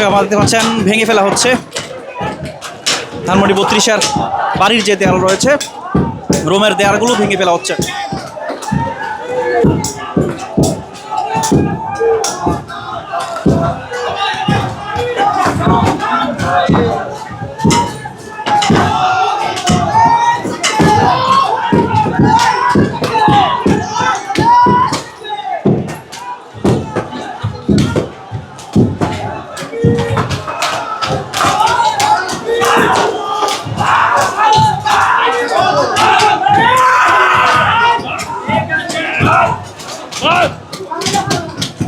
আপনারা দেখতে পাচ্ছেন ভেঙে ফেলা হচ্ছে। ধানমন্ডি 32-এর বাড়ির যে দেয়াল রয়েছে, রুমের দেয়ালগুলো ভেঙে ফেলা হচ্ছে।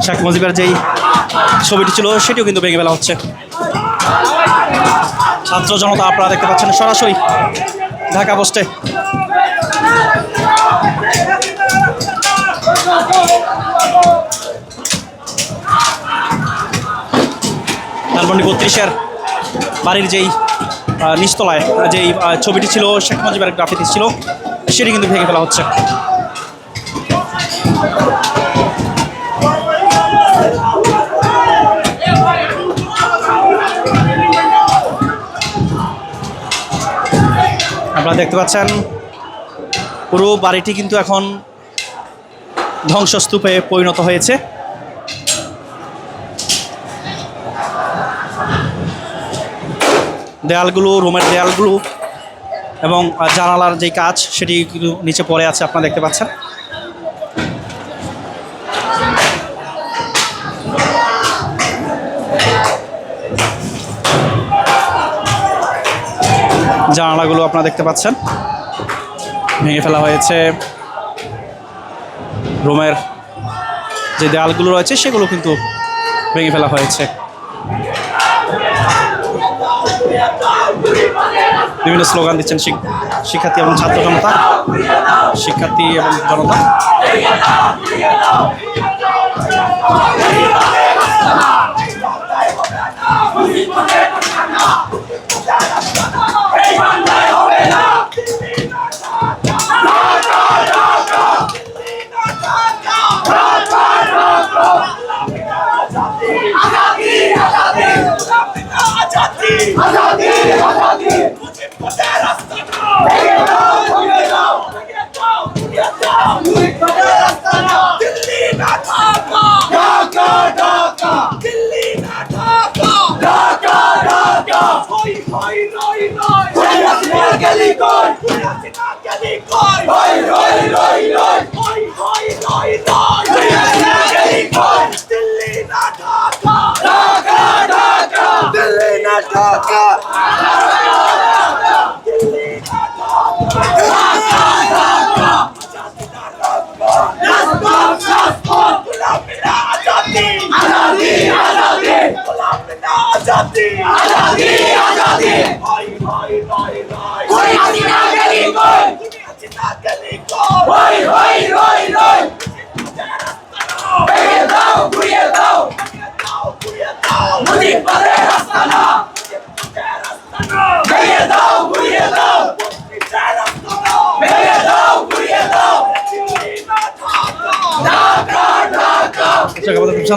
শেখ মুজিবের যেই ছবিটি ছিল সেটিও কিন্তু ভেঙে ফেলা হচ্ছে। ছাত্র জনতা আপনারা দেখতে পাচ্ছেন সরাসরি ঢাকা পোস্টে। ধানমন্ডি 32-এর বাড়ির যেই নিচতলায় যেই ছবিটি ছিল শেখ মুজিবের গ্রাফিতি ছিল সেটি কিন্তু ভেঙে ফেলা হচ্ছে। আপনারা দেখতে পাচ্ছেন পুরো বাড়িটি কিন্তু এখন ধ্বংসস্তূপে পরিণত হয়েছে। দেয়ালগুলো, রুমের দেয়ালগুলো এবং জানালার যে কাজ সেটি কিন্তু নিচে পড়ে আছে, আপনারা দেখতে পাচ্ছেন। জানালাগুলো আপনারা দেখতে পাচ্ছেন ভেঙে ফেলা হয়েছে। রুমের যে দেয়ালগুলো রয়েছে সেগুলো কিন্তু ভেঙে ফেলা হয়েছে। বিভিন্ন স্লোগান দিচ্ছেন শিক্ষার্থী এবং ছাত্র জনতা, শিক্ষার্থী এবং জনতা।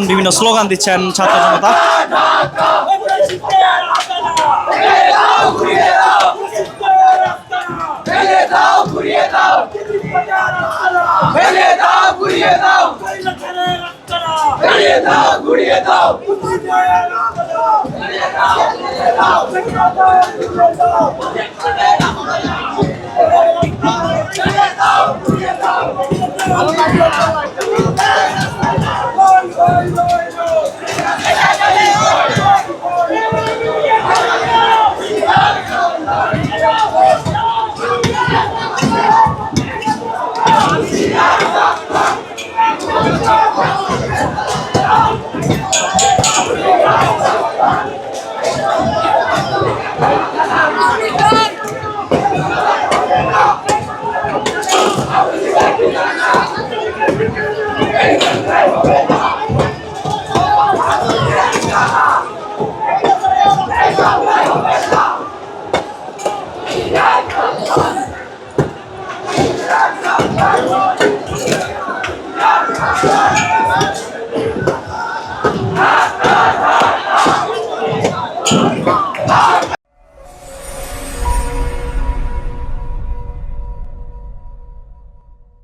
বিভিন্ন স্লোগান দিচ্ছেন ছাত্র জনতা।